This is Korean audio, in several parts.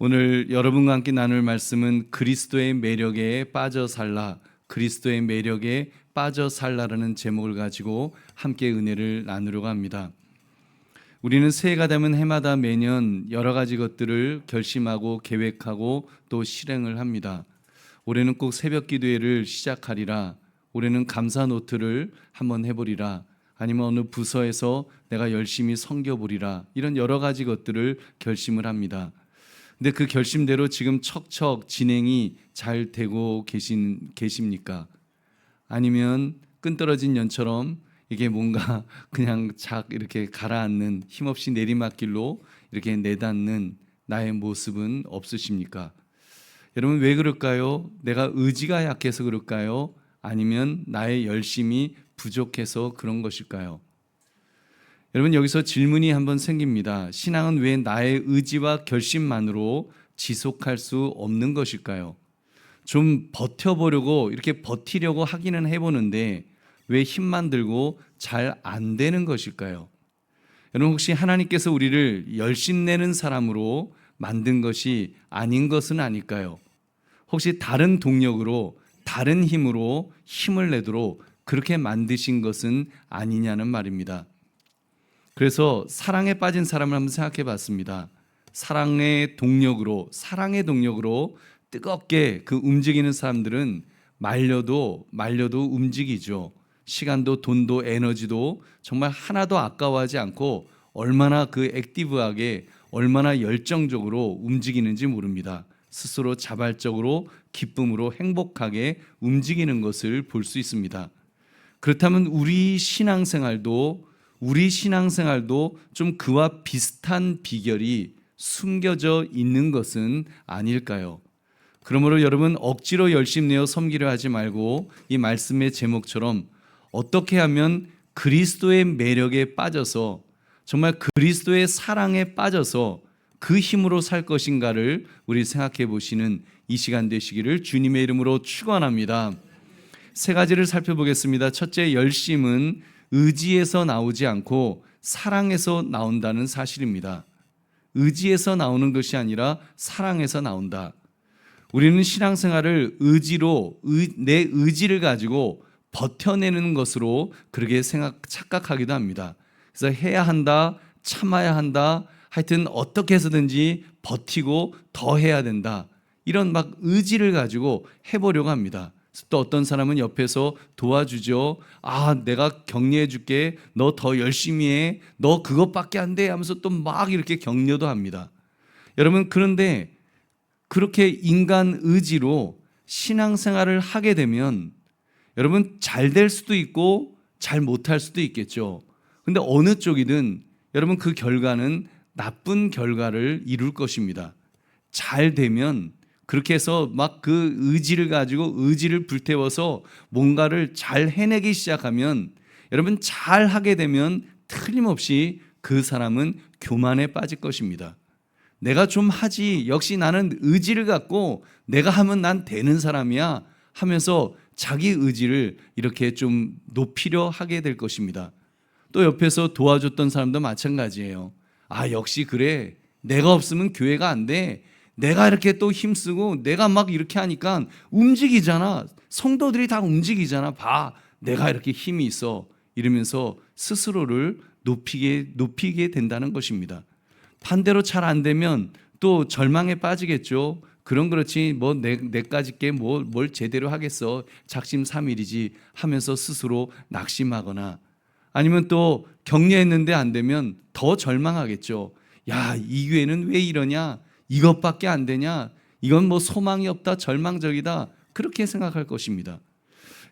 오늘 여러분과 함께 나눌 말씀은 그리스도의 매력에 빠져 살라, 그리스도의 매력에 빠져 살라라는 제목을 가지고 함께 은혜를 나누려고 합니다. 우리는 새해가 되면 해마다 매년 여러 가지 것들을 결심하고 계획하고 또 실행을 합니다. 올해는 꼭 새벽 기도회를 시작하리라, 올해는 감사 노트를 한번 해보리라, 아니면 어느 부서에서 내가 열심히 섬겨보리라, 이런 여러 가지 것들을 결심을 합니다. 근데 그 결심대로 지금 척척 진행이 잘 되고 계십니까? 아니면 끈떨어진 연처럼 이게 뭔가 그냥 이렇게 가라앉는, 힘없이 내리막길로 이렇게 내닫는 나의 모습은 없으십니까? 여러분, 왜 그럴까요? 내가 의지가 약해서 그럴까요? 아니면 나의 열심이 부족해서 그런 것일까요? 여러분, 여기서 질문이 한번 생깁니다. 신앙은 왜 나의 의지와 결심만으로 지속할 수 없는 것일까요? 좀 버텨보려고, 이렇게 버티려고 하기는 해보는데 왜 힘만 들고 잘 안 되는 것일까요? 여러분, 혹시 하나님께서 우리를 열심내는 사람으로 만든 것이 아닌 것은 아닐까요? 혹시 다른 동력으로, 다른 힘으로 힘을 내도록 그렇게 만드신 것은 아니냐는 말입니다. 그래서 사랑에 빠진 사람을 한번 생각해 봤습니다. 사랑의 동력으로 뜨겁게 그 움직이는 사람들은 말려도 움직이죠. 시간도 돈도 에너지도 정말 하나도 아까워하지 않고 얼마나 그 액티브하게, 얼마나 열정적으로 움직이는지 모릅니다. 스스로 자발적으로 기쁨으로 행복하게 움직이는 것을 볼 수 있습니다. 그렇다면 우리 신앙생활도 좀 그와 비슷한 비결이 숨겨져 있는 것은 아닐까요? 그러므로 여러분, 억지로 열심 내어 섬기려 하지 말고 이 말씀의 제목처럼 어떻게 하면 그리스도의 매력에 빠져서, 정말 그리스도의 사랑에 빠져서 그 힘으로 살 것인가를 우리 생각해 보시는 이 시간 되시기를 주님의 이름으로 축원합니다. 세 가지를 살펴보겠습니다. 첫째, 열심은 의지에서 나오지 않고 사랑에서 나온다는 사실입니다. 의지에서 나오는 것이 아니라 사랑에서 나온다. 우리는 신앙생활을 내 의지를 가지고 버텨내는 것으로 그렇게 착각하기도 합니다. 그래서 해야 한다, 참아야 한다, 하여튼 어떻게 해서든지 버티고 더 해야 된다, 이런 막 의지를 가지고 해보려고 합니다. 또 어떤 사람은 옆에서 도와주죠. 내가 격려해 줄게, 너 더 열심히 해, 너 그것밖에 안 돼 하면서 또 막 이렇게 격려도 합니다. 여러분, 그런데 그렇게 인간 의지로 신앙생활을 하게 되면 여러분, 잘 될 수도 있고 잘 못할 수도 있겠죠. 근데 어느 쪽이든 여러분, 그 결과는 나쁜 결과를 이룰 것입니다. 잘 되면, 그렇게 해서 막 그 의지를 가지고 의지를 불태워서 뭔가를 잘 해내기 시작하면, 여러분, 잘 하게 되면 틀림없이 그 사람은 교만에 빠질 것입니다. 내가 좀 하지, 역시 나는 의지를 갖고 내가 하면 난 되는 사람이야 하면서 자기 의지를 이렇게 좀 높이려 하게 될 것입니다. 또 옆에서 도와줬던 사람도 마찬가지예요. 역시 그래, 내가 없으면 교회가 안 돼, 내가 이렇게 또 힘쓰고 내가 막 이렇게 하니까 움직이잖아, 성도들이 다 움직이잖아, 봐, 내가 이렇게 힘이 있어, 이러면서 스스로를 높이게 된다는 것입니다. 반대로 잘 안 되면 또 절망에 빠지겠죠. 그렇지, 뭐 내까지 게 뭘 제대로 하겠어, 작심삼일이지 하면서 스스로 낙심하거나, 아니면 또 격려했는데 안 되면 더 절망하겠죠. 이 교회는 왜 이러냐, 이것밖에 안 되냐, 이건 뭐 소망이 없다, 절망적이다, 그렇게 생각할 것입니다.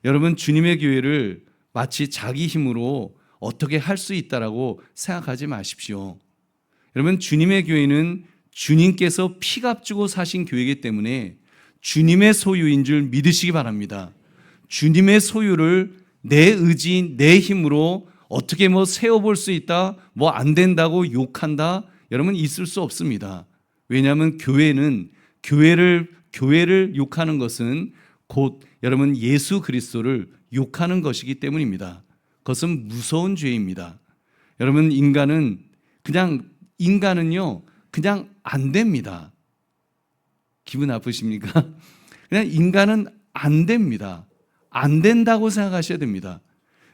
여러분, 주님의 교회를 마치 자기 힘으로 어떻게 할 수 있다라고 생각하지 마십시오. 여러분, 주님의 교회는 주님께서 피값 주고 사신 교회이기 때문에 주님의 소유인 줄 믿으시기 바랍니다. 주님의 소유를 내 의지, 내 힘으로 어떻게 세워볼 수 있다, 안 된다고 욕한다, 여러분, 있을 수 없습니다. 왜냐하면 교회를 욕하는 것은 곧 여러분 예수 그리스도를 욕하는 것이기 때문입니다. 그것은 무서운 죄입니다. 여러분, 인간은요 그냥 안 됩니다. 기분 나쁘십니까? 그냥 인간은 안 됩니다. 안 된다고 생각하셔야 됩니다.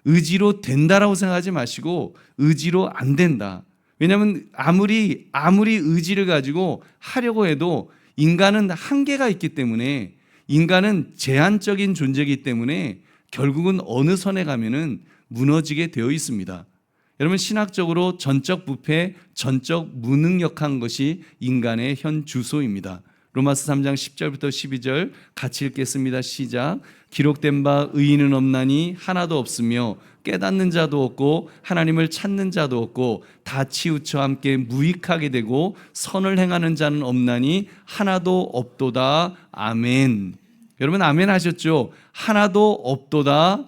의지로 된다라고 생각하지 마시고 의지로 안 된다. 왜냐하면 아무리 의지를 가지고 하려고 해도 인간은 한계가 있기 때문에, 인간은 제한적인 존재이기 때문에 결국은 어느 선에 가면은 무너지게 되어 있습니다. 여러분, 신학적으로 전적 부패, 전적 무능력한 것이 인간의 현 주소입니다. 로마서 3장 10절부터 12절 같이 읽겠습니다. 시작. 기록된 바 의인은 없나니 하나도 없으며 깨닫는 자도 없고 하나님을 찾는 자도 없고 다 치우쳐 함께 무익하게 되고 선을 행하는 자는 없나니 하나도 없도다. 아멘. 여러분, 아멘 하셨죠? 하나도 없도다.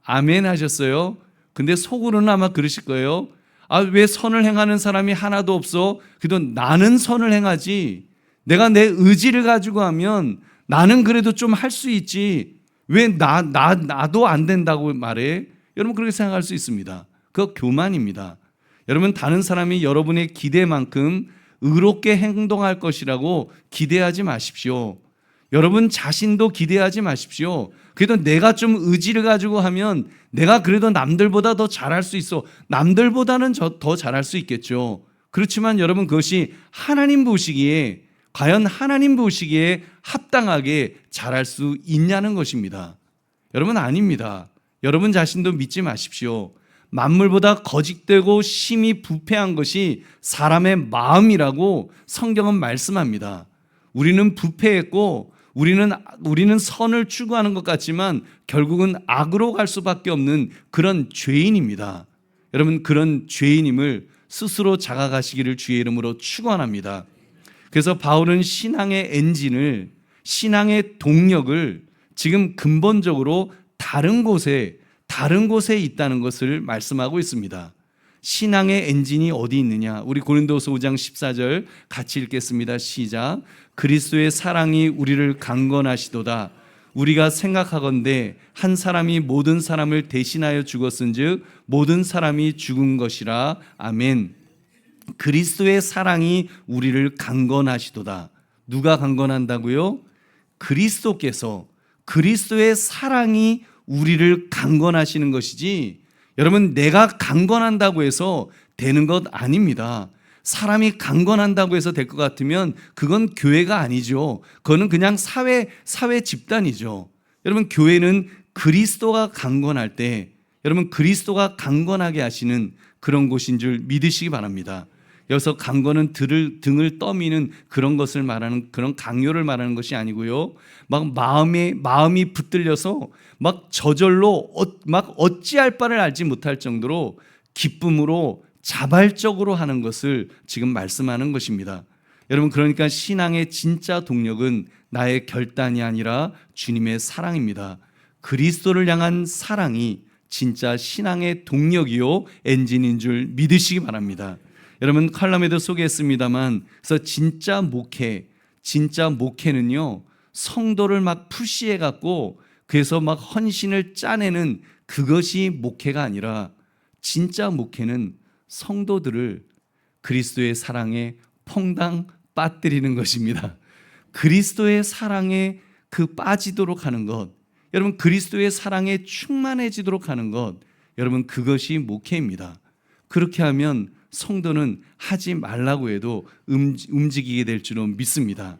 아멘 하셨어요? 근데 속으로는 아마 그러실 거예요. 아, 왜 선을 행하는 사람이 하나도 없어? 그래도 나는 선을 행하지. 내가 내 의지를 가지고 하면 나는 그래도 좀 할 수 있지. 왜 나도 안 된다고 말해? 여러분, 그렇게 생각할 수 있습니다. 그거 교만입니다. 여러분, 다른 사람이 여러분의 기대만큼 의롭게 행동할 것이라고 기대하지 마십시오. 여러분 자신도 기대하지 마십시오. 그래도 내가 좀 의지를 가지고 하면 내가 그래도 남들보다 더 잘할 수 있어. 남들보다는 더 잘할 수 있겠죠. 그렇지만 여러분, 그것이 하나님 보시기에, 과연 하나님 보시기에 합당하게 잘할 수 있냐는 것입니다. 여러분, 아닙니다. 여러분 자신도 믿지 마십시오. 만물보다 거짓되고 심히 부패한 것이 사람의 마음이라고 성경은 말씀합니다. 우리는 부패했고 우리는 선을 추구하는 것 같지만 결국은 악으로 갈 수밖에 없는 그런 죄인입니다. 여러분, 그런 죄인임을 스스로 자각하시기를 주의 이름으로 축원합니다. 그래서 바울은 신앙의 엔진을, 신앙의 동력을 지금 근본적으로 다른 곳에 있다는 것을 말씀하고 있습니다. 신앙의 엔진이 어디 있느냐? 우리 고린도서 5장 14절 같이 읽겠습니다. 시작. 그리스도의 사랑이 우리를 강건하시도다. 우리가 생각하건대 한 사람이 모든 사람을 대신하여 죽었은즉 모든 사람이 죽은 것이라. 아멘. 그리스도의 사랑이 우리를 강건하시도다. 누가 강건한다고요? 그리스도께서, 그리스도의 사랑이 우리를 강건하시는 것이지, 여러분, 내가 강건한다고 해서 되는 것 아닙니다. 사람이 강건한다고 해서 될 것 같으면 그건 교회가 아니죠. 그거는 그냥 사회 집단이죠. 여러분, 교회는 그리스도가 강건할 때, 여러분, 그리스도가 강건하게 하시는 그런 곳인 줄 믿으시기 바랍니다. 여기서 강건은 등을 떠미는 그런 것을 말하는, 그런 강요를 말하는 것이 아니고요. 막 마음이 붙들려서 막 저절로 막 어찌할 바를 알지 못할 정도로 기쁨으로 자발적으로 하는 것을 지금 말씀하는 것입니다. 여러분, 그러니까 신앙의 진짜 동력은 나의 결단이 아니라 주님의 사랑입니다. 그리스도를 향한 사랑이 진짜 신앙의 동력이요 엔진인 줄 믿으시기 바랍니다. 여러분, 칼럼에도 소개했습니다만, 그래서 진짜 목회는요 성도를 막 푸시해 갖고 그래서 막 헌신을 짜내는 그것이 목회가 아니라, 진짜 목회는 성도들을 그리스도의 사랑에 퐁당 빠뜨리는 것입니다. 그리스도의 사랑에 빠지도록 하는 것, 여러분, 그리스도의 사랑에 충만해지도록 하는 것, 여러분, 그것이 목회입니다. 그렇게 하면 성도는 하지 말라고 해도 움직이게 될 줄은 믿습니다.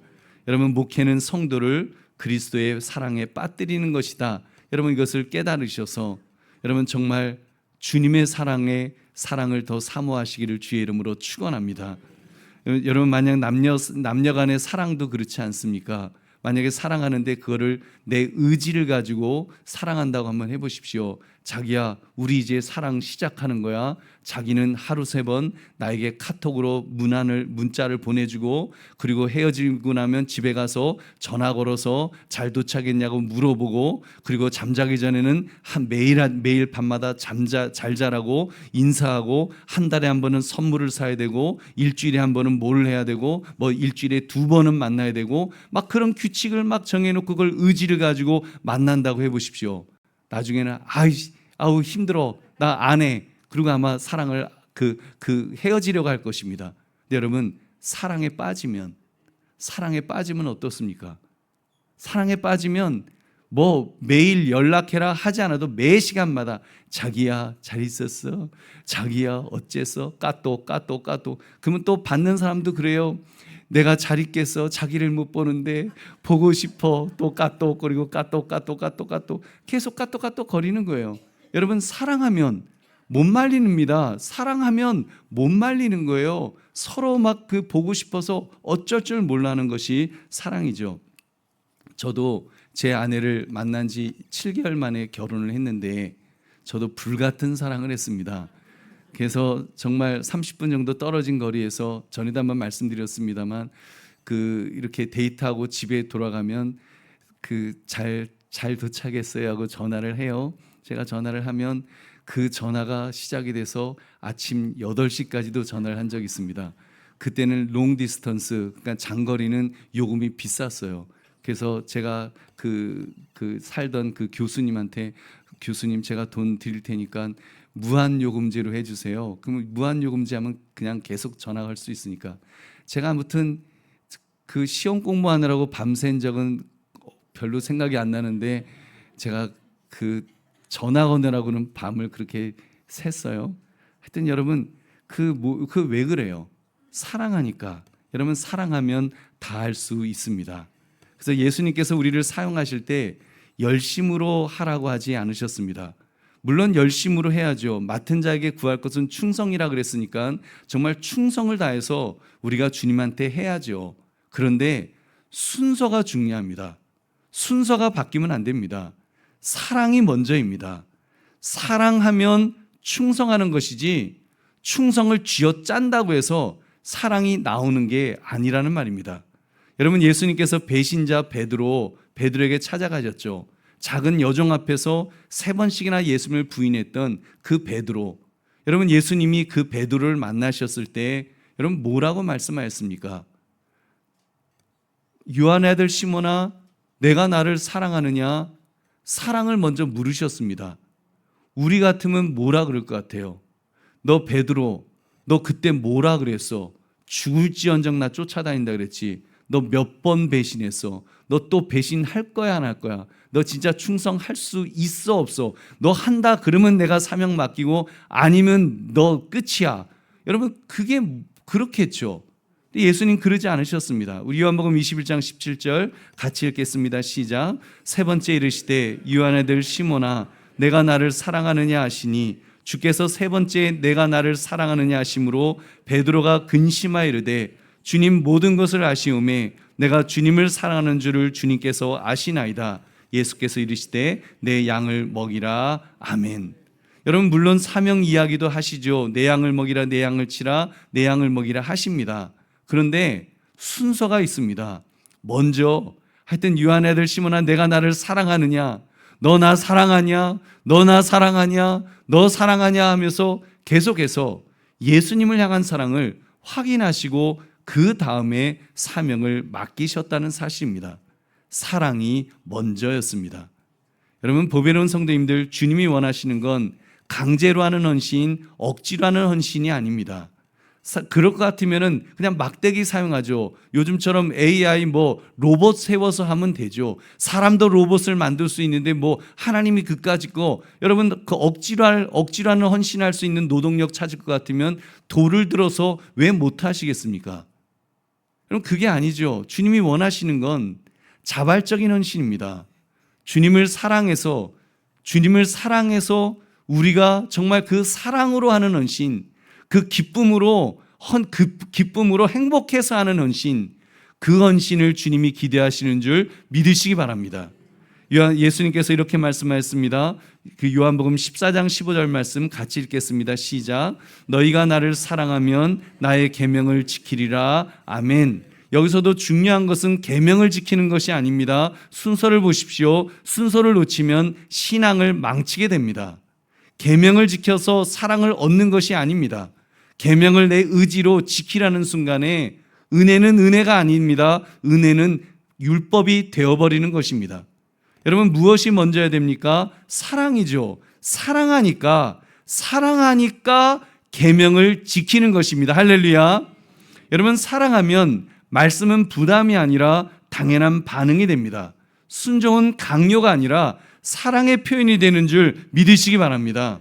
여러분, 목회는 성도를 그리스도의 사랑에 빠뜨리는 것이다. 여러분, 이것을 깨달으셔서 여러분 정말 주님의 사랑을 더 사모하시기를 주의 이름으로 축원합니다. 여러분, 만약 남녀 간의 사랑도 그렇지 않습니까? 만약에 사랑하는데 그거를 내 의지를 가지고 사랑한다고 한번 해보십시오. 자기야, 우리 이제 사랑 시작하는 거야. 자기는 하루 3번 나에게 카톡으로 문자를 보내주고, 그리고 헤어지고 나면 집에 가서 전화 걸어서 잘 도착했냐고 물어보고, 그리고 잠자기 전에는 매일 밤마다 잘 자라고 인사하고, 한 달에 한 번은 선물을 사야 되고, 일주일에 한 번은 뭘 해야 되고, 뭐 일주일에 2번은 만나야 되고, 막 그런 규칙을 막 정해놓고 그걸 의지를 가지고 만난다고 해보십시오. 나중에는 아우 힘들어, 나 안 해. 그리고 아마 사랑을 헤어지려고 할 것입니다. 근데 여러분, 사랑에 빠지면 사랑에 빠지면 어떻습니까? 사랑에 빠지면 뭐 매일 연락해라 하지 않아도 매 시간마다 자기야 잘 있었어, 자기야 어째서, 까똑. 그러면 또 받는 사람도 그래요. 내가 잘 있겠어, 자기를 못 보는데 보고 싶어, 또 까똑, 그리고 까똑 계속 까똑 거리는 거예요. 여러분, 사랑하면 못 말리는입니다. 사랑하면 못 말리는 거예요. 서로 막 그 보고 싶어서 어쩔 줄 몰라하는 것이 사랑이죠. 저도 제 아내를 만난 지 7개월 만에 결혼을 했는데 저도 불같은 사랑을 했습니다. 그래서 정말 30분 정도 떨어진 거리에서 전에도 한번 말씀드렸습니다만 이렇게 데이트하고 집에 돌아가면 잘 도착했어요 하고 전화를 해요. 제가 전화를 하면 그 전화가 시작이 돼서 아침 8시까지도 전화를 한 적이 있습니다. 그때는 롱 디스턴스, 그러니까 장거리는 요금이 비쌌어요. 그래서 제가 살던 그 교수님한테, 교수님 제가 돈 드릴 테니까 무한 요금제로 해주세요. 그러면 무한 요금제 하면 그냥 계속 전화할 수 있으니까 제가 아무튼 그 시험 공부하느라고 밤샌 적은 별로 생각이 안 나는데 제가 그 전화 거느라고는 밤을 그렇게 샜어요. 하여튼 여러분 왜 그래요? 사랑하니까. 여러분, 사랑하면 다 할 수 있습니다. 그래서 예수님께서 우리를 사용하실 때 열심으로 하라고 하지 않으셨습니다. 물론 열심으로 해야죠. 맡은 자에게 구할 것은 충성이라 그랬으니까 정말 충성을 다해서 우리가 주님한테 해야죠. 그런데 순서가 중요합니다. 순서가 바뀌면 안 됩니다. 사랑이 먼저입니다. 사랑하면 충성하는 것이지 충성을 쥐어짠다고 해서 사랑이 나오는 게 아니라는 말입니다. 여러분, 예수님께서 배신자 베드로에게 찾아가셨죠. 작은 여종 앞에서 3번씩이나 예수님을 부인했던 그 베드로. 여러분, 예수님이 그 베드로를 만나셨을 때 여러분 뭐라고 말씀하셨습니까? 요한의 아들 시몬아, 내가 나를 사랑하느냐? 사랑을 먼저 물으셨습니다. 우리 같으면 뭐라 그럴 것 같아요? 너 베드로, 너 그때 뭐라 그랬어? 죽을지언정 나 쫓아다닌다 그랬지. 너 몇 번 배신했어? 너 또 배신할 거야, 안 할 거야? 너 진짜 충성할 수 있어, 없어? 너 한다 그러면 내가 사명 맡기고, 아니면 너 끝이야. 여러분, 그게 그렇겠죠. 예수님 그러지 않으셨습니다. 우리 요한복음 21장 17절 같이 읽겠습니다. 시작. 3번째 이르시되 요한의 아들 시몬아, 내가 나를 사랑하느냐 하시니, 주께서 3번째 내가 나를 사랑하느냐 하심으로 베드로가 근심하여 이르되, 주님 모든 것을 아시오매 내가 주님을 사랑하는 줄을 주님께서 아시나이다. 예수께서 이르시되 내 양을 먹이라. 아멘. 여러분, 물론 사명 이야기도 하시죠. 내 양을 먹이라, 내 양을 치라, 내 양을 먹이라 하십니다. 그런데 순서가 있습니다. 먼저 하여튼 요한의 아들 시몬아, 내가 나를 사랑하느냐, 너 나 사랑하냐, 너 나 사랑하냐, 너 사랑하냐 하면서 계속해서 예수님을 향한 사랑을 확인하시고 그 다음에 사명을 맡기셨다는 사실입니다. 사랑이 먼저였습니다. 여러분, 보배로운 성도님들, 주님이 원하시는 건 강제로 하는 헌신, 억지로 하는 헌신이 아닙니다. 그럴 것 같으면은 그냥 막대기 사용하죠. 요즘처럼 AI 로봇 세워서 하면 되죠. 사람도 로봇을 만들 수 있는데 하나님이 그까짓 거, 여러분 그 억지로 하는 헌신할 수 있는 노동력 찾을 것 같으면 돌을 들어서 왜 못 하시겠습니까? 여러분, 그게 아니죠. 주님이 원하시는 건 자발적인 헌신입니다. 주님을 사랑해서 우리가 정말 그 사랑으로 하는 헌신, 그 기쁨으로 행복해서 하는 헌신, 그 헌신을 주님이 기대하시는 줄 믿으시기 바랍니다. 예수님께서 이렇게 말씀하셨습니다. 그 요한복음 14장 15절 말씀 같이 읽겠습니다. 시작. 너희가 나를 사랑하면 나의 계명을 지키리라. 아멘. 여기서도 중요한 것은 계명을 지키는 것이 아닙니다. 순서를 보십시오. 순서를 놓치면 신앙을 망치게 됩니다. 계명을 지켜서 사랑을 얻는 것이 아닙니다. 계명을 내 의지로 지키라는 순간에 은혜는 은혜가 아닙니다. 은혜는 율법이 되어버리는 것입니다. 여러분, 무엇이 먼저야 됩니까? 사랑이죠. 사랑하니까 계명을 지키는 것입니다. 할렐루야. 여러분, 사랑하면 말씀은 부담이 아니라 당연한 반응이 됩니다. 순종은 강요가 아니라 사랑의 표현이 되는 줄 믿으시기 바랍니다.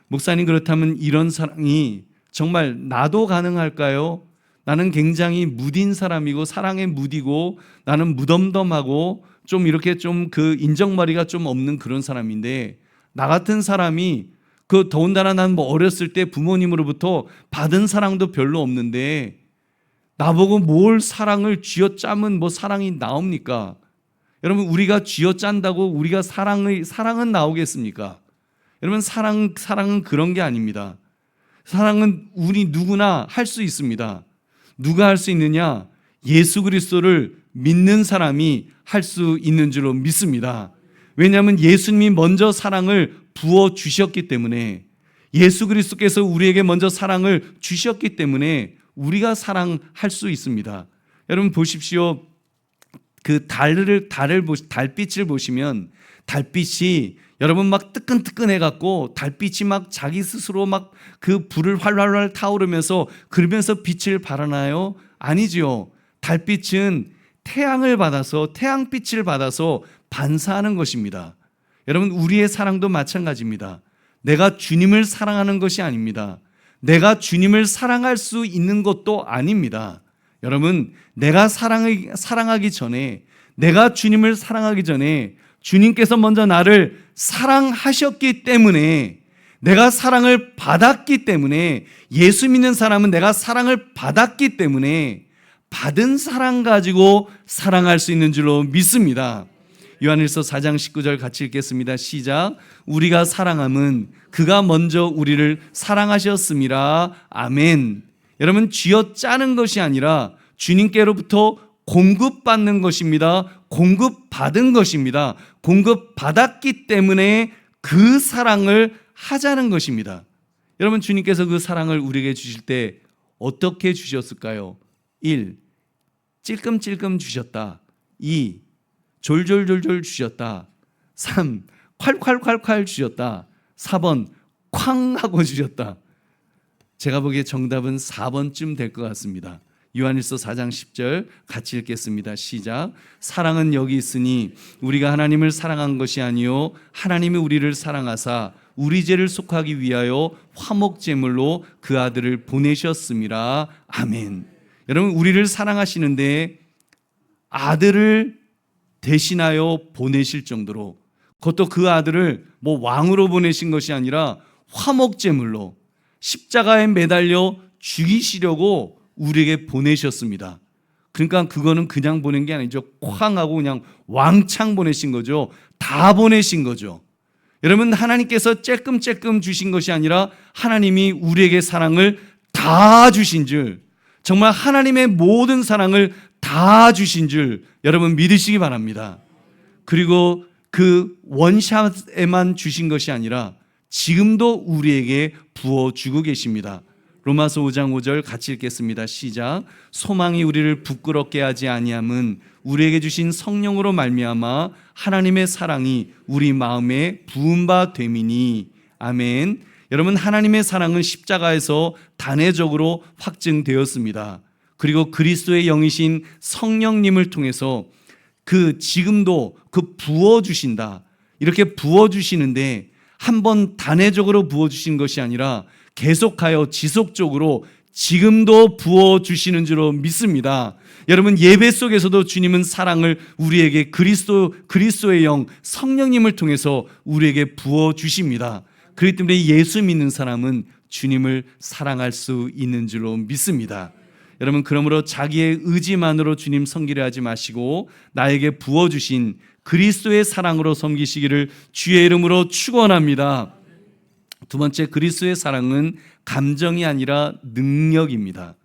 목사님, 그렇다면 이런 사랑이 정말 나도 가능할까요? 나는 굉장히 무딘 사람이고 사랑에 무디고 나는 무덤덤하고 좀 이렇게 좀 그 인정머리가 좀 없는 그런 사람인데, 나 같은 사람이 더군다나 난 뭐 어렸을 때 부모님으로부터 받은 사랑도 별로 없는데 나보고 뭘 사랑을 쥐어짜면 뭐 사랑이 나옵니까? 여러분, 우리가 쥐어짠다고 우리가 사랑은 나오겠습니까? 여러분, 사랑은 그런 게 아닙니다. 사랑은 우리 누구나 할 수 있습니다. 누가 할 수 있느냐? 예수 그리스도를 믿는 사람이 할 수 있는 줄로 믿습니다. 왜냐하면 예수님이 먼저 사랑을 부어 주셨기 때문에, 예수 그리스도께서 우리에게 먼저 사랑을 주셨기 때문에 우리가 사랑할 수 있습니다. 여러분 보십시오. 그 달빛을 보시면 달빛이 여러분 막 뜨끈뜨끈해 갖고 달빛이 막 자기 스스로 막 그 불을 활활 타오르면서 그러면서 빛을 발하나요? 아니지요. 달빛은 태양빛을 받아서 반사하는 것입니다. 여러분, 우리의 사랑도 마찬가지입니다. 내가 주님을 사랑하는 것이 아닙니다. 내가 주님을 사랑할 수 있는 것도 아닙니다. 여러분, 내가 사랑하기 전에, 내가 주님을 사랑하기 전에 주님께서 먼저 나를 사랑하셨기 때문에, 내가 사랑을 받았기 때문에, 예수 믿는 사람은 내가 사랑을 받았기 때문에 받은 사랑 가지고 사랑할 수 있는 줄로 믿습니다. 요한일서 4장 19절 같이 읽겠습니다. 시작. 우리가 사랑함은 그가 먼저 우리를 사랑하셨음이라. 아멘. 여러분, 쥐어짜는 것이 아니라 주님께로부터 공급받는 것입니다. 공급받은 것입니다. 공급받았기 때문에 그 사랑을 하자는 것입니다. 여러분, 주님께서 그 사랑을 우리에게 주실 때 어떻게 주셨을까요? 1. 찔끔찔끔 주셨다. 2. 졸졸졸졸 주셨다. 3. 콸콸콸콸 주셨다. 4번 쾅 하고 주셨다. 제가 보기에 정답은 4번쯤 될 것 같습니다. 요한일서 4장 10절 같이 읽겠습니다. 시작. 사랑은 여기 있으니 우리가 하나님을 사랑한 것이 아니요 하나님이 우리를 사랑하사 우리 죄를 속하기 위하여 화목제물로 그 아들을 보내셨음이라. 아멘. 여러분, 우리를 사랑하시는데 아들을 대신하여 보내실 정도로, 그것도 그 아들을 뭐 왕으로 보내신 것이 아니라 화목제물로 십자가에 매달려 죽이시려고 우리에게 보내셨습니다. 그러니까 그거는 그냥 보낸 게 아니죠. 쾅 하고 그냥 왕창 보내신 거죠. 다 보내신 거죠. 여러분, 하나님께서 쬐끔쬐끔 주신 것이 아니라 하나님이 우리에게 사랑을 다 주신 줄, 정말 하나님의 모든 사랑을 다 주신 줄 여러분 믿으시기 바랍니다. 그리고 그 원샷에만 주신 것이 아니라 지금도 우리에게 부어주고 계십니다. 로마서 5장 5절 같이 읽겠습니다. 시작. 소망이 우리를 부끄럽게 하지 아니함은 우리에게 주신 성령으로 말미암아 하나님의 사랑이 우리 마음에 부은 바 됨이니. 아멘. 여러분, 하나님의 사랑은 십자가에서 단회적으로 확증되었습니다. 그리고 그리스도의 영이신 성령님을 통해서 지금도 부어주신다. 이렇게 부어주시는데 한 번 단회적으로 부어주신 것이 아니라 계속하여 지속적으로 지금도 부어주시는 줄로 믿습니다. 여러분, 예배 속에서도 주님은 사랑을 우리에게 그리스도의 영 성령님을 통해서 우리에게 부어주십니다. 그렇기 때문에 예수 믿는 사람은 주님을 사랑할 수 있는 줄로 믿습니다. 여러분, 그러므로 자기의 의지만으로 주님 섬기려 하지 마시고 나에게 부어주신 그리스도의 사랑으로 섬기시기를 주의 이름으로 축원합니다. 두 번째, 그리스도의 사랑은 감정이 아니라 능력입니다.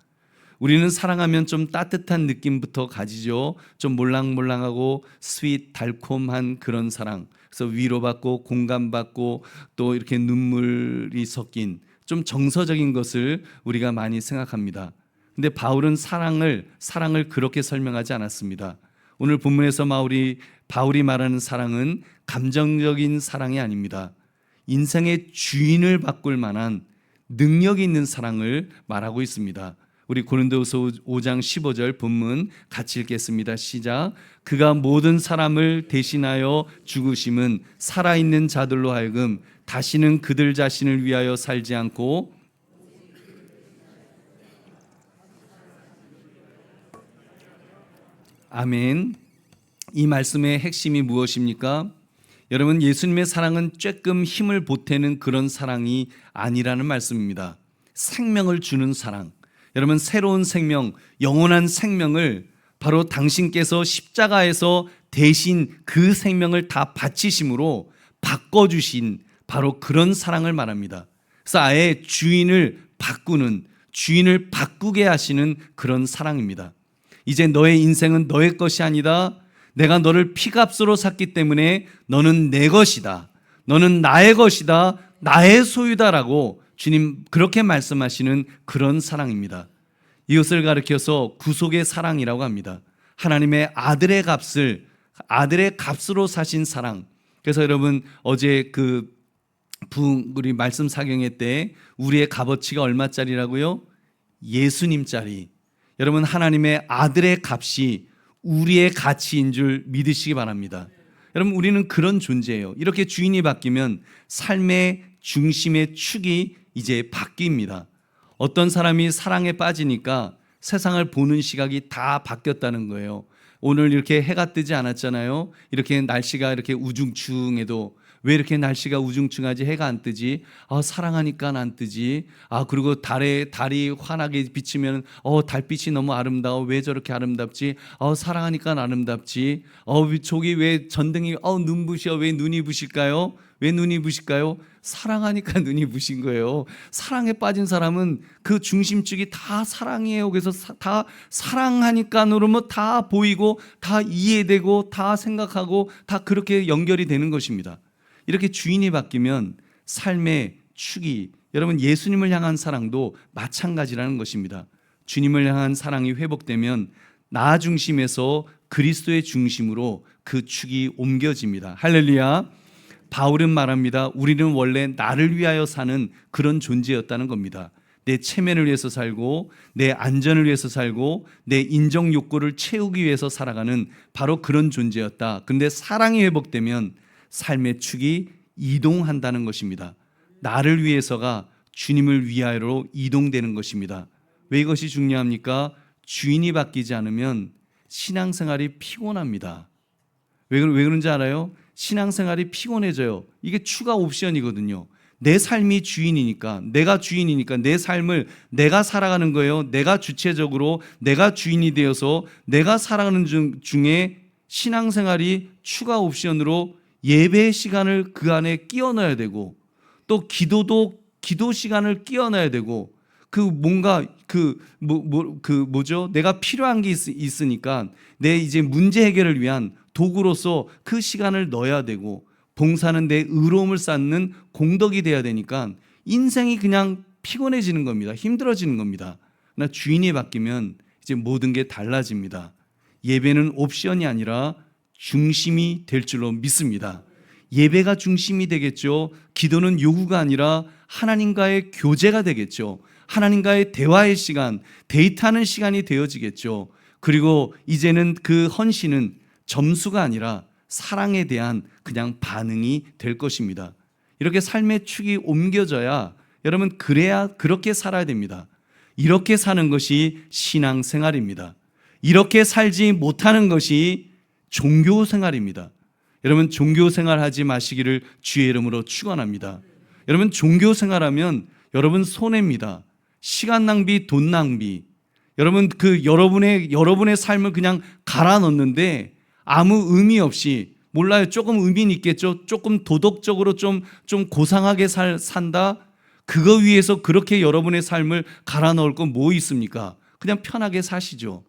우리는 사랑하면 좀 따뜻한 느낌부터 가지죠. 좀 몰랑몰랑하고 스윗 달콤한 그런 사랑. 그래서 위로받고 공감받고 또 이렇게 눈물이 섞인 좀 정서적인 것을 우리가 많이 생각합니다. 근데 바울은 사랑을 그렇게 설명하지 않았습니다. 오늘 본문에서 바울이 말하는 사랑은 감정적인 사랑이 아닙니다. 인생의 주인을 바꿀 만한 능력이 있는 사랑을 말하고 있습니다. 우리 고린도후서 5장 15절 본문 같이 읽겠습니다. 시작. 그가 모든 사람을 대신하여 죽으심은 살아있는 자들로 하여금 다시는 그들 자신을 위하여 살지 않고 아멘. 이 말씀의 핵심이 무엇입니까? 여러분, 예수님의 사랑은 쬐끔 힘을 보태는 그런 사랑이 아니라는 말씀입니다. 생명을 주는 사랑. 여러분, 새로운 생명, 영원한 생명을 바로 당신께서 십자가에서 대신 그 생명을 다 바치심으로 바꿔주신 바로 그런 사랑을 말합니다. 그래서 아예 주인을 바꾸는, 주인을 바꾸게 하시는 그런 사랑입니다. 이제 너의 인생은 너의 것이 아니다. 내가 너를 피값으로 샀기 때문에 너는 내 것이다. 너는 나의 것이다. 나의 소유다라고 주님 그렇게 말씀하시는 그런 사랑입니다. 이것을 가리켜서 구속의 사랑이라고 합니다. 하나님의 아들의 값으로 사신 사랑. 그래서 여러분 어제 우리 말씀 사경회 때 우리의 값어치가 얼마짜리라고요? 예수님짜리. 여러분, 하나님의 아들의 값이 우리의 가치인 줄 믿으시기 바랍니다. 여러분, 우리는 그런 존재예요. 이렇게 주인이 바뀌면 삶의 중심의 축이 이제 바뀝니다. 어떤 사람이 사랑에 빠지니까 세상을 보는 시각이 다 바뀌었다는 거예요. 오늘 이렇게 해가 뜨지 않았잖아요. 이렇게 날씨가 이렇게 우중충해도 왜 이렇게 날씨가 우중충하지? 해가 안 뜨지? 사랑하니까 안 뜨지? 그리고 달이 환하게 비치면 달빛이 너무 아름다워. 왜 저렇게 아름답지? 사랑하니까 아름답지? 저기 왜 전등이 눈부셔? 왜 눈이 부실까요? 왜 눈이 부실까요? 사랑하니까 눈이 부신 거예요. 사랑에 빠진 사람은 그 중심축이 다 사랑이에요. 그래서 다 사랑하니까 그러면 다 보이고 다 이해되고 다 생각하고 다 그렇게 연결이 되는 것입니다. 이렇게 주인이 바뀌면 삶의 축이, 여러분 예수님을 향한 사랑도 마찬가지라는 것입니다. 주님을 향한 사랑이 회복되면 나 중심에서 그리스도의 중심으로 그 축이 옮겨집니다. 할렐루야. 바울은 말합니다. 우리는 원래 나를 위하여 사는 그런 존재였다는 겁니다. 내 체면을 위해서 살고 내 안전을 위해서 살고 내 인정 욕구를 채우기 위해서 살아가는 바로 그런 존재였다. 근데 사랑이 회복되면 삶의 축이 이동한다는 것입니다. 나를 위해서가 주님을 위하여로 이동되는 것입니다. 왜 이것이 중요합니까? 주인이 바뀌지 않으면 신앙생활이 피곤합니다. 왜 그런지 알아요? 신앙생활이 피곤해져요. 이게 추가 옵션이거든요. 내 삶이 주인이니까, 내가 주인이니까 내 삶을 내가 살아가는 거예요. 내가 주체적으로 내가 주인이 되어서 내가 살아가는 중에 신앙생활이 추가 옵션으로 예배의 시간을 그 안에 끼워 넣어야 되고 또 기도 시간을 끼워 넣어야 되고 내가 필요한 게 있으니까 내 이제 문제 해결을 위한 도구로서 그 시간을 넣어야 되고 봉사는 내 의로움을 쌓는 공덕이 돼야 되니까 인생이 그냥 피곤해지는 겁니다. 힘들어지는 겁니다. 그러나 주인이 바뀌면 이제 모든 게 달라집니다. 예배는 옵션이 아니라 중심이 될 줄로 믿습니다. 예배가 중심이 되겠죠. 기도는 요구가 아니라 하나님과의 교제가 되겠죠. 하나님과의 대화의 시간, 데이트하는 시간이 되어지겠죠. 그리고 이제는 그 헌신은 점수가 아니라 사랑에 대한 그냥 반응이 될 것입니다. 이렇게 삶의 축이 옮겨져야 여러분 그렇게 살아야 됩니다. 이렇게 사는 것이 신앙생활입니다. 이렇게 살지 못하는 것이 종교생활입니다. 여러분 종교생활 하지 마시기를 주의 이름으로 축원합니다. 여러분 종교생활하면 여러분 손해입니다. 시간 낭비, 돈 낭비. 여러분 여러분의 삶을 그냥 갈아 넣는데 아무 의미 없이 몰라요. 조금 의미는 있겠죠. 조금 도덕적으로 좀 고상하게 산다. 그거 위해서 그렇게 여러분의 삶을 갈아 넣을 건 뭐 있습니까? 그냥 편하게 사시죠.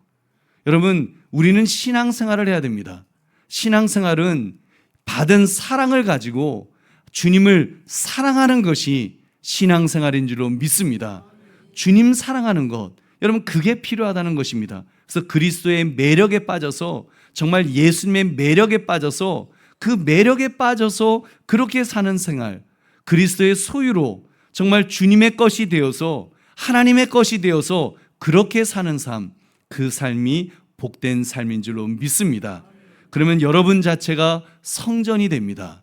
여러분 우리는 신앙생활을 해야 됩니다. 신앙생활은 받은 사랑을 가지고 주님을 사랑하는 것이 신앙생활인 줄로 믿습니다. 주님 사랑하는 것, 여러분 그게 필요하다는 것입니다. 그래서 그리스도의 매력에 빠져서 정말 예수님의 매력에 빠져서 그 매력에 빠져서 그렇게 사는 생활, 그리스도의 소유로 정말 주님의 것이 되어서 하나님의 것이 되어서 그렇게 사는 삶, 그 삶이 복된 삶인 줄로 믿습니다. 그러면 여러분 자체가 성전이 됩니다.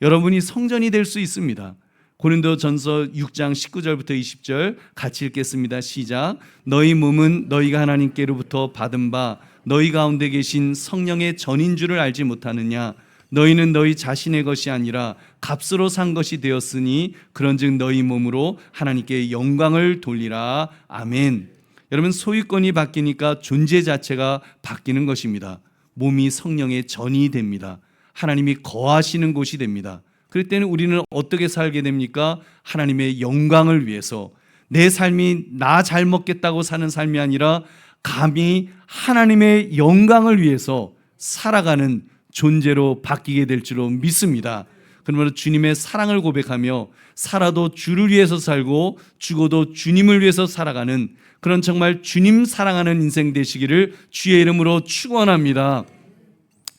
여러분이 성전이 될 수 있습니다. 고린도전서 6장 19절부터 20절 같이 읽겠습니다. 시작. 너희 몸은 너희가 하나님께로부터 받은 바 너희 가운데 계신 성령의 전인 줄을 알지 못하느냐. 너희는 너희 자신의 것이 아니라 값으로 산 것이 되었으니 그런즉 너희 몸으로 하나님께 영광을 돌리라. 아멘. 여러분, 소유권이 바뀌니까 존재 자체가 바뀌는 것입니다. 몸이 성령의 전이 됩니다. 하나님이 거하시는 곳이 됩니다. 그럴 때는 우리는 어떻게 살게 됩니까? 하나님의 영광을 위해서, 내 삶이 나 잘 먹겠다고 사는 삶이 아니라 감히 하나님의 영광을 위해서 살아가는 존재로 바뀌게 될 줄로 믿습니다. 그러므로 주님의 사랑을 고백하며 살아도 주를 위해서 살고 죽어도 주님을 위해서 살아가는 그런 정말 주님 사랑하는 인생 되시기를 주의 이름으로 축원합니다.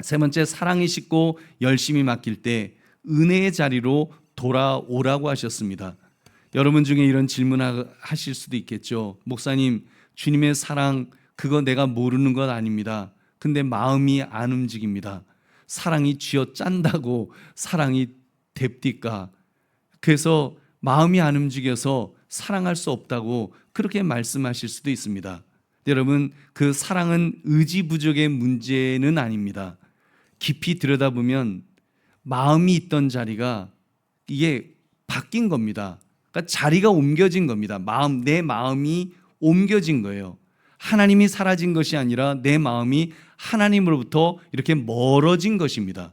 세 번째, 사랑이 식고 열심히 맡길 때 은혜의 자리로 돌아오라고 하셨습니다. 여러분 중에 이런 질문하실 수도 있겠죠. 목사님, 주님의 사랑 그거 내가 모르는 것 아닙니다. 근데 마음이 안 움직입니다. 사랑이 쥐어 짠다고 사랑이 됩니까? 그래서 마음이 안 움직여서 사랑할 수 없다고 그렇게 말씀하실 수도 있습니다. 여러분, 그 사랑은 의지 부족의 문제는 아닙니다. 깊이 들여다보면 마음이 있던 자리가 이게 바뀐 겁니다. 그러니까 자리가 옮겨진 겁니다. 내 마음이 옮겨진 거예요. 하나님이 사라진 것이 아니라 내 마음이 하나님으로부터 이렇게 멀어진 것입니다.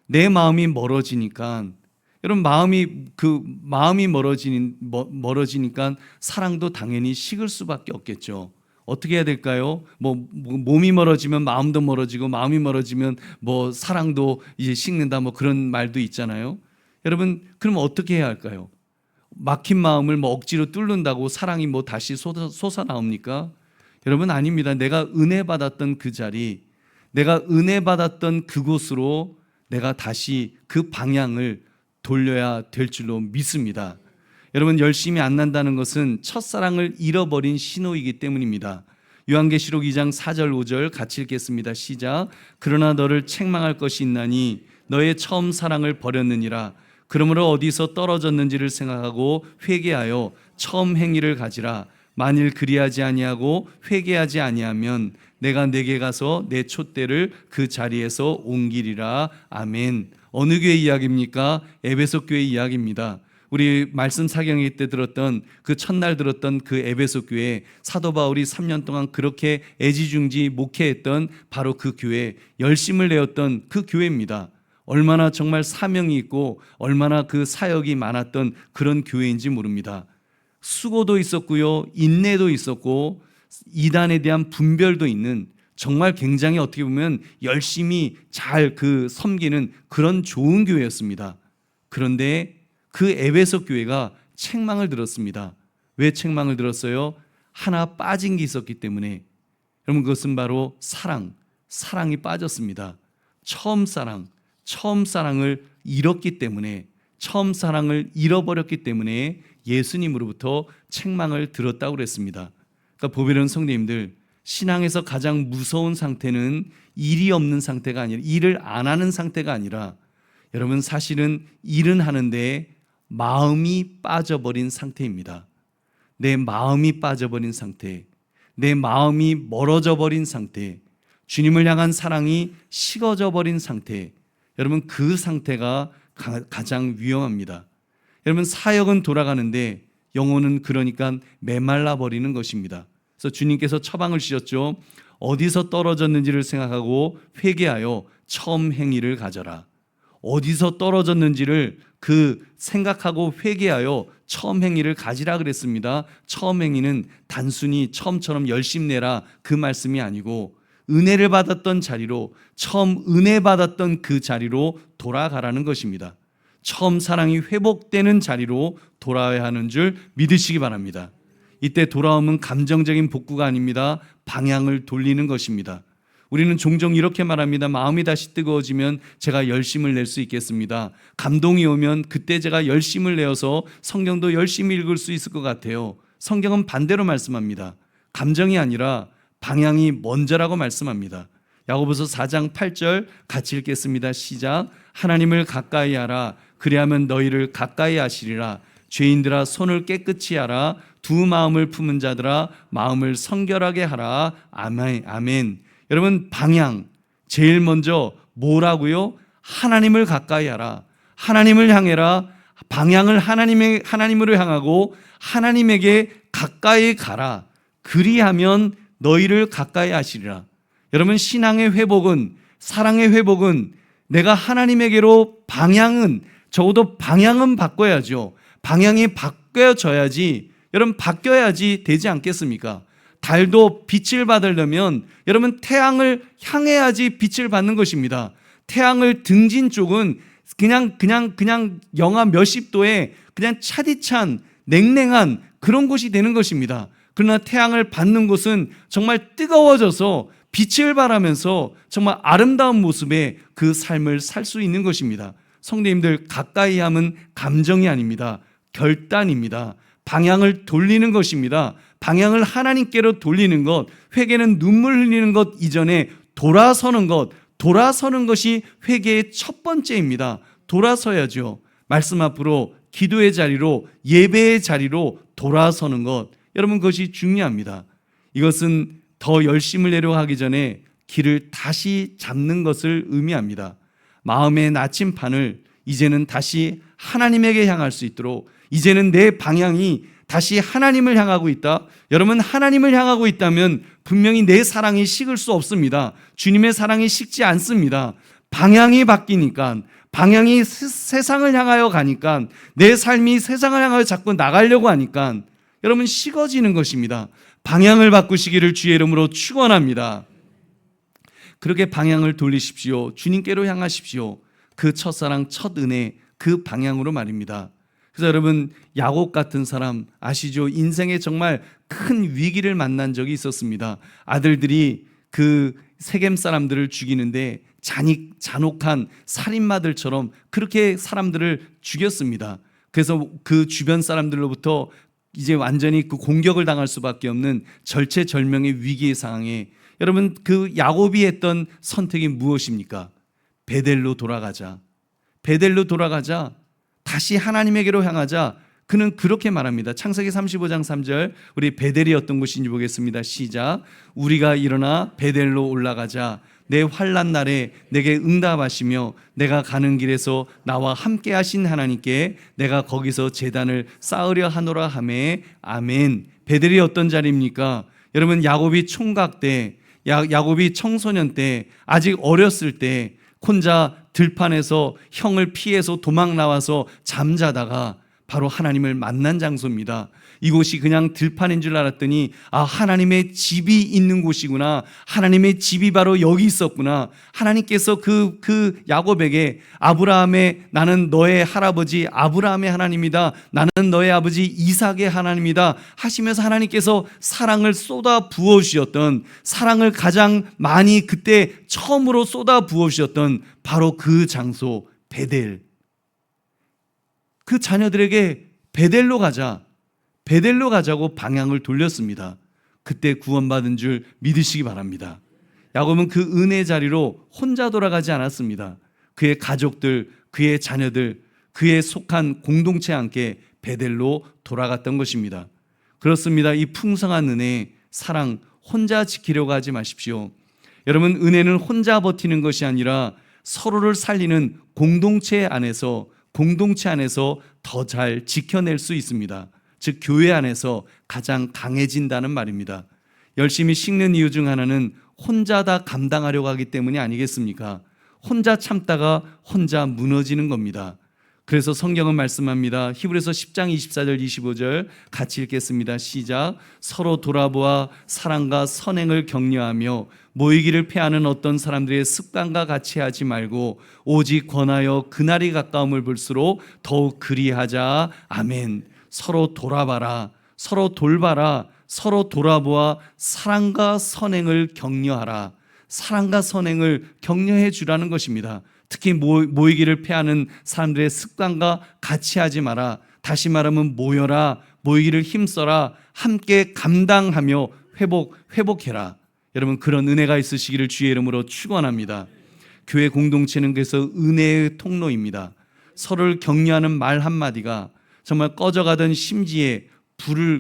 내 마음이 멀어지니까, 여러분, 마음이 멀어지니까 사랑도 당연히 식을 수밖에 없겠죠. 어떻게 해야 될까요? 몸이 멀어지면 마음도 멀어지고, 마음이 멀어지면 사랑도 이제 식는다, 그런 말도 있잖아요. 여러분, 그럼 어떻게 해야 할까요? 막힌 마음을 억지로 뚫는다고 사랑이 다시 솟아나옵니까? 여러분, 아닙니다. 내가 은혜 받았던 그 자리, 내가 은혜 받았던 그곳으로 내가 다시 그 방향을 돌려야 될 줄로 믿습니다. 여러분, 열심히 안 난다는 것은 첫사랑을 잃어버린 신호이기 때문입니다. 요한계시록 2장 4절 5절 같이 읽겠습니다. 시작. 그러나 너를 책망할 것이 있나니 너의 처음 사랑을 버렸느니라. 그러므로 어디서 떨어졌는지를 생각하고 회개하여 처음 행위를 가지라. 만일 그리하지 아니하고 회개하지 아니하면 내가 내게 가서 내 촛대를 그 자리에서 옮기리라. 아멘. 어느 교회 이야기입니까? 에베소 교회 이야기입니다. 우리 말씀 사경회 때 들었던 그 첫날 들었던 그 에베소 교회, 사도 바울이 3년 동안 그렇게 애지중지 목회했던 바로 그 교회, 열심을 내었던 그 교회입니다. 얼마나 정말 사명이 있고 얼마나 그 사역이 많았던 그런 교회인지 모릅니다. 수고도 있었고요, 인내도 있었고 이단에 대한 분별도 있는, 정말 굉장히 어떻게 보면 열심히 잘 섬기는 그런 좋은 교회였습니다. 그런데 그 에베소 교회가 책망을 들었습니다. 왜 책망을 들었어요? 하나 빠진 게 있었기 때문에. 여러분, 그것은 바로 사랑이 빠졌습니다. 처음 사랑을 잃었기 때문에, 처음 사랑을 잃어버렸기 때문에 예수님으로부터 책망을 들었다고 그랬습니다. 그러니까 보배로운 성도님들, 신앙에서 가장 무서운 상태는 일이 없는 상태가 아니라, 일을 안 하는 상태가 아니라, 여러분, 사실은 일은 하는데 마음이 빠져버린 상태입니다. 내 마음이 빠져버린 상태, 내 마음이 멀어져 버린 상태, 주님을 향한 사랑이 식어져 버린 상태, 여러분, 그 상태가 가장 위험합니다. 여러분, 사역은 돌아가는데 영혼은 그러니까 메말라 버리는 것입니다. 그래서 주님께서 처방을 주셨죠. 어디서 떨어졌는지를 생각하고 회개하여 처음 행위를 가져라. 어디서 떨어졌는지를 생각하고 회개하여 처음 행위를 가지라 그랬습니다. 처음 행위는 단순히 처음처럼 열심 내라 그 말씀이 아니고, 은혜를 받았던 자리로, 처음 은혜 받았던 그 자리로 돌아가라는 것입니다. 처음 사랑이 회복되는 자리로 돌아와야 하는 줄 믿으시기 바랍니다. 이때 돌아오면 감정적인 복구가 아닙니다. 방향을 돌리는 것입니다. 우리는 종종 이렇게 말합니다. 마음이 다시 뜨거워지면 제가 열심을 낼 수 있겠습니다. 감동이 오면 그때 제가 열심을 내어서 성경도 열심히 읽을 수 있을 것 같아요. 성경은 반대로 말씀합니다. 감정이 아니라 방향이 먼저라고 말씀합니다. 야고보서 4장 8절 같이 읽겠습니다. 시작. 하나님을 가까이 하라. 그리하면 너희를 가까이 하시리라. 죄인들아 손을 깨끗이 하라. 두 마음을 품은 자들아 마음을 성결하게 하라. 아멘. 아멘. 여러분, 방향 제일 먼저 뭐라고요? 하나님을 가까이 하라. 하나님을 향해라. 방향을 하나님으로 향하고 하나님에게 가까이 가라. 그리하면 너희를 가까이 하시리라. 여러분, 신앙의 회복은, 사랑의 회복은 내가 하나님에게로 적어도 방향은 바꿔야죠. 방향이 바뀌어져야지, 여러분, 바뀌어야지 되지 않겠습니까? 달도 빛을 받으려면 여러분 태양을 향해야지 빛을 받는 것입니다. 태양을 등진 쪽은 그냥 영하 몇십 도에 그냥 차디찬 냉랭한 그런 곳이 되는 것입니다. 그러나 태양을 받는 곳은 정말 뜨거워져서 빛을 발하면서 정말 아름다운 모습의 그 삶을 살 수 있는 것입니다. 성도님들, 가까이 함은 감정이 아닙니다. 결단입니다. 방향을 돌리는 것입니다. 방향을 하나님께로 돌리는 것, 회개는 눈물 흘리는 것 이전에 돌아서는 것이 회개의 첫 번째입니다. 돌아서야죠. 말씀 앞으로, 기도의 자리로, 예배의 자리로 돌아서는 것, 여러분, 그것이 중요합니다. 이것은 더 열심을 내려 하기 전에 길을 다시 잡는 것을 의미합니다. 마음의 나침판을 이제는 다시 하나님에게 향할 수 있도록, 이제는 내 방향이 다시 하나님을 향하고 있다. 여러분, 하나님을 향하고 있다면 분명히 내 사랑이 식을 수 없습니다. 주님의 사랑이 식지 않습니다. 방향이 바뀌니까, 방향이 세상을 향하여 가니까, 내 삶이 세상을 향하여 자꾸 나가려고 하니까 여러분 식어지는 것입니다. 방향을 바꾸시기를 주의 이름으로 축원합니다. 그렇게 방향을 돌리십시오. 주님께로 향하십시오. 그 첫사랑, 첫 은혜, 그 방향으로 말입니다. 그래서 여러분, 야곱 같은 사람 아시죠? 인생에 정말 큰 위기를 만난 적이 있었습니다. 아들들이 그 세겜 사람들을 죽이는데 잔혹한 살인마들처럼 그렇게 사람들을 죽였습니다. 그래서 그 주변 사람들로부터 이제 완전히 그 공격을 당할 수밖에 없는 절체절명의 위기의 상황에, 여러분, 그 야곱이 했던 선택이 무엇입니까? 베델로 돌아가자. 다시 하나님에게로 향하자. 그는 그렇게 말합니다. 창세기 35장 3절, 우리 베델이 어떤 곳인지 보겠습니다. 시작. 우리가 일어나 베델로 올라가자. 내 환난 날에 내게 응답하시며 내가 가는 길에서 나와 함께 하신 하나님께 내가 거기서 제단을 쌓으려 하노라 하매. 아멘. 베델이 어떤 자리입니까? 여러분, 야곱이 총각 때, 야곱이 청소년 때, 아직 어렸을 때 혼자 들판에서 형을 피해서 도망 나와서 잠자다가 바로 하나님을 만난 장소입니다. 이곳이 그냥 들판인 줄 알았더니 하나님의 집이 있는 곳이구나. 하나님의 집이 바로 여기 있었구나. 하나님께서 그 야곱에게 나는 너의 할아버지 아브라함의 하나님이다. 나는 너의 아버지 이삭의 하나님이다 하시면서 하나님께서 사랑을 쏟아 부어 주셨던, 사랑을 가장 많이 그때 처음으로 쏟아 부어 주셨던 바로 그 장소 베델. 그 자녀들에게 베델로 가자고 방향을 돌렸습니다. 그때 구원받은 줄 믿으시기 바랍니다. 야곱은 그 은혜의 자리로 혼자 돌아가지 않았습니다. 그의 가족들, 그의 자녀들, 그의 속한 공동체와 함께 베델로 돌아갔던 것입니다. 그렇습니다. 이 풍성한 은혜, 사랑, 혼자 지키려고 하지 마십시오. 여러분, 은혜는 혼자 버티는 것이 아니라 서로를 살리는 공동체 안에서 더 잘 지켜낼 수 있습니다. 즉, 교회 안에서 가장 강해진다는 말입니다. 열심히 식는 이유 중 하나는 혼자 다 감당하려고 하기 때문이 아니겠습니까? 혼자 참다가 혼자 무너지는 겁니다. 그래서 성경은 말씀합니다. 히브리서 10장 24절 25절 같이 읽겠습니다. 시작. 서로 돌아보아 사랑과 선행을 격려하며 모이기를 패하는 어떤 사람들의 습관과 같이 하지 말고 오직 권하여 그날이 가까움을 볼수록 더욱 그리하자. 아멘. 서로 돌아봐라. 서로 돌봐라. 서로 돌아보아 사랑과 선행을 격려하라. 사랑과 선행을 격려해 주라는 것입니다. 특히 모이기를 패하는 사람들의 습관과 같이 하지 마라. 다시 말하면 모여라, 모이기를 힘써라, 함께 감당하며 회복해라. 여러분, 그런 은혜가 있으시기를 주의 이름으로 축원합니다. 교회 공동체는 그래서 은혜의 통로입니다. 서로를 격려하는 말 한마디가 정말 꺼져가던 심지에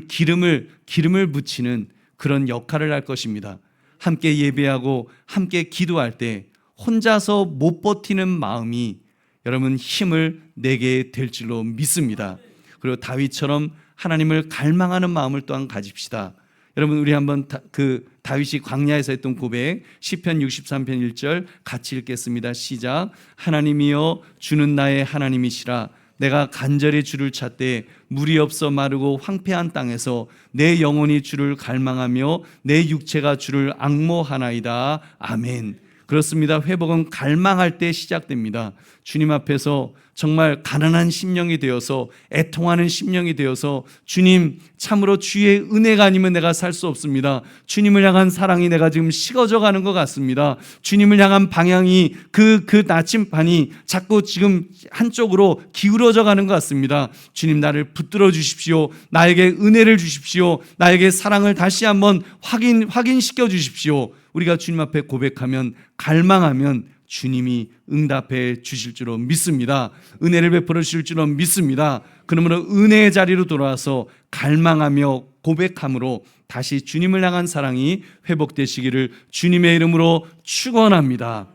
기름을 붙이는 그런 역할을 할 것입니다. 함께 예배하고 함께 기도할 때 혼자서 못 버티는 마음이 여러분 힘을 내게 될 줄로 믿습니다. 그리고 다윗처럼 하나님을 갈망하는 마음을 또한 가집시다. 여러분, 우리 한번 그 다윗이 광야에서 했던 고백 시편 63편 1절 같이 읽겠습니다. 시작. 하나님이여 주는 나의 하나님이시라. 내가 간절히 주를 찾되 물이 없어 마르고 황폐한 땅에서 내 영혼이 주를 갈망하며 내 육체가 주를 앙모하나이다. 아멘. 그렇습니다. 회복은 갈망할 때 시작됩니다. 주님 앞에서 정말 가난한 심령이 되어서 애통하는 심령이 되어서 주님, 참으로 주의 은혜가 아니면 내가 살 수 없습니다. 주님을 향한 사랑이 내가 지금 식어져 가는 것 같습니다. 주님을 향한 방향이 그 나침반이 자꾸 지금 한쪽으로 기울어져 가는 것 같습니다. 주님, 나를 붙들어 주십시오. 나에게 은혜를 주십시오. 나에게 사랑을 다시 한번 확인시켜 주십시오. 우리가 주님 앞에 고백하면, 갈망하면 주님이 응답해 주실 줄로 믿습니다. 은혜를 베풀어 주실 줄로 믿습니다. 그러므로 은혜의 자리로 돌아와서 갈망하며 고백함으로 다시 주님을 향한 사랑이 회복되시기를 주님의 이름으로 축원합니다.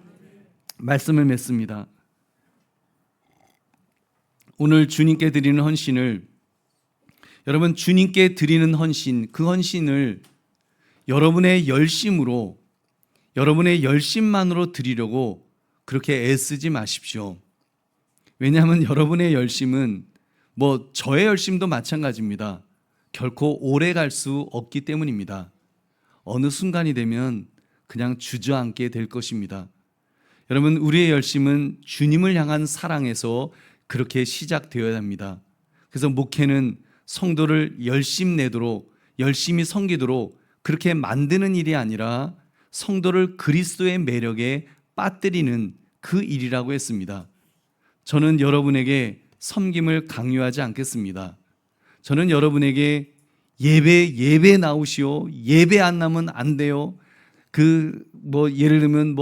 말씀을 맺습니다. 오늘 주님께 드리는 헌신을, 여러분, 주님께 드리는 헌신, 그 헌신을 여러분의 열심으로, 여러분의 열심만으로 드리려고 그렇게 애쓰지 마십시오. 왜냐하면 여러분의 열심은 저의 열심도 마찬가지입니다. 결코 오래 갈 수 없기 때문입니다. 어느 순간이 되면 그냥 주저앉게 될 것입니다. 여러분, 우리의 열심은 주님을 향한 사랑에서 그렇게 시작되어야 합니다. 그래서 목회는 성도를 열심 내도록, 열심히 섬기도록 그렇게 만드는 일이 아니라 성도를 그리스도의 매력에 빠뜨리는 그 일이라고 했습니다. 저는 여러분에게 섬김을 강요하지 않겠습니다. 저는 여러분에게 예배 나오시오, 예배 안 나면 안 돼요. 예를 들면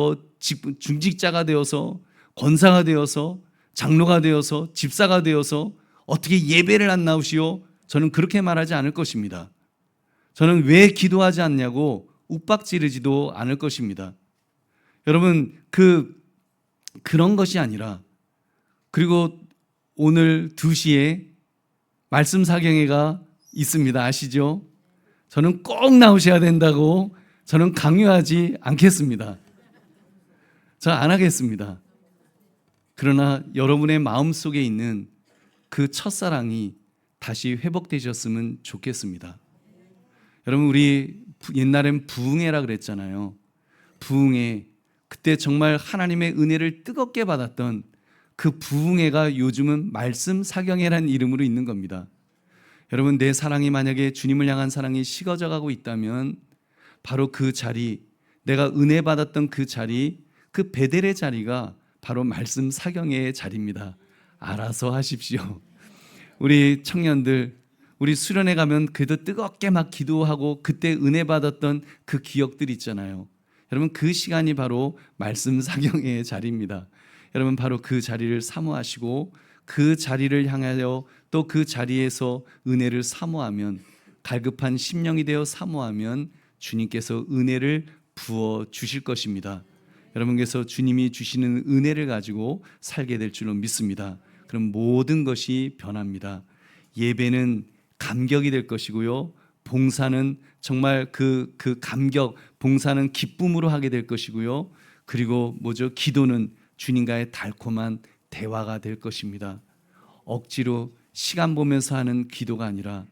중직자가 되어서, 권사가 되어서, 장로가 되어서, 집사가 되어서 어떻게 예배를 안 나오시오? 저는 그렇게 말하지 않을 것입니다. 저는 왜 기도하지 않냐고 욱박지르지도 않을 것입니다. 여러분, 그런 것이 아니라, 그리고 오늘 2시에 말씀 사경회가 있습니다. 아시죠? 저는 꼭 나오셔야 된다고 저는 강요하지 않겠습니다. 저 안 하겠습니다. 그러나 여러분의 마음속에 있는 그 첫사랑이 다시 회복되셨으면 좋겠습니다. 여러분, 우리 옛날엔 부흥회라 그랬잖아요. 부흥회, 그때 정말 하나님의 은혜를 뜨겁게 받았던 그 부흥회가 요즘은 말씀 사경회라는 이름으로 있는 겁니다. 여러분, 내 사랑이 만약에 주님을 향한 사랑이 식어져 가고 있다면 바로 그 자리, 내가 은혜 받았던 그 자리, 그 베델의 자리가 바로 말씀 사경회의 자리입니다. 알아서 하십시오. 우리 청년들, 우리 수련회 가면 그래도 뜨겁게 막 기도하고 그때 은혜 받았던 그 기억들 있잖아요. 여러분, 그 시간이 바로 말씀 사경회의 자리입니다. 여러분, 바로 그 자리를 사모하시고 그 자리를 향하여 또 그 자리에서 은혜를 사모하면, 갈급한 심령이 되어 사모하면 주님께서 은혜를 부어 주실 것입니다. 여러분께서 주님이 주시는 은혜를 가지고 살게 될 줄로 믿습니다. 그럼 모든 것이 변합니다. 예배는 감격이 될 것이고요. 봉사는 정말 그 감격, 봉사는 기쁨으로 하게 될 것이고요. 그리고 기도는 주님과의 달콤한 대화가 될 것입니다. 억지로 시간 보면서 하는 기도가 아니라,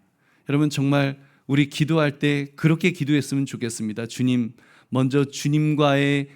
여러분, 정말 우리 기도할 때 그렇게 기도했으면 좋겠습니다. 주님, 먼저 주님을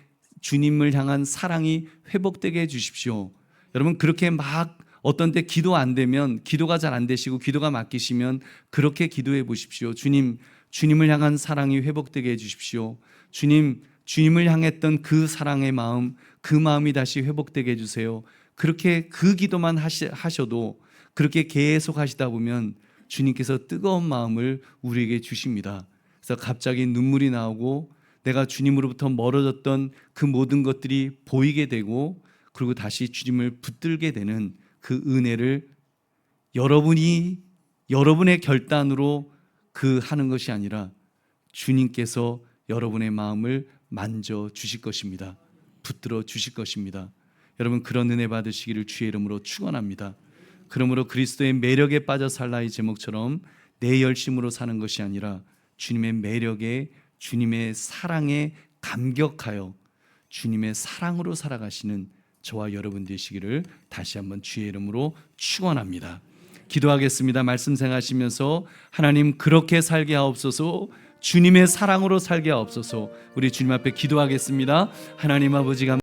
향한 사랑이 회복되게 해주십시오. 여러분, 그렇게 막 어떤 때 기도 안 되면, 기도가 잘 안 되시고 기도가 막히시면 그렇게 기도해 보십시오. 주님을 향한 사랑이 회복되게 해주십시오. 주님을 향했던 그 사랑의 마음, 그 마음이 다시 회복되게 해주세요. 그렇게 그 기도만 하셔도, 그렇게 계속 하시다 보면 주님께서 뜨거운 마음을 우리에게 주십니다. 그래서 갑자기 눈물이 나오고 내가 주님으로부터 멀어졌던 그 모든 것들이 보이게 되고 그리고 다시 주님을 붙들게 되는 그 은혜를 여러분이 여러분의 결단으로 그 하는 것이 아니라 주님께서 여러분의 마음을 만져 주실 것입니다. 붙들어 주실 것입니다. 여러분 그런 은혜 받으시기를 주의 이름으로 축원합니다. 그러므로 그리스도의 매력에 빠져 살라의 제목처럼 내 열심으로 사는 것이 아니라 주님의 매력에 주님의 사랑에 감격하여 주님의 사랑으로 살아가시는 저와 여러분 되시기를 다시 한번 주의 이름으로 축원합니다. 기도하겠습니다. 말씀 생각하시면서 하나님 그렇게 살게 하옵소서, 주님의 사랑으로 살게 하옵소서. 우리 주님 앞에 기도하겠습니다. 하나님 아버지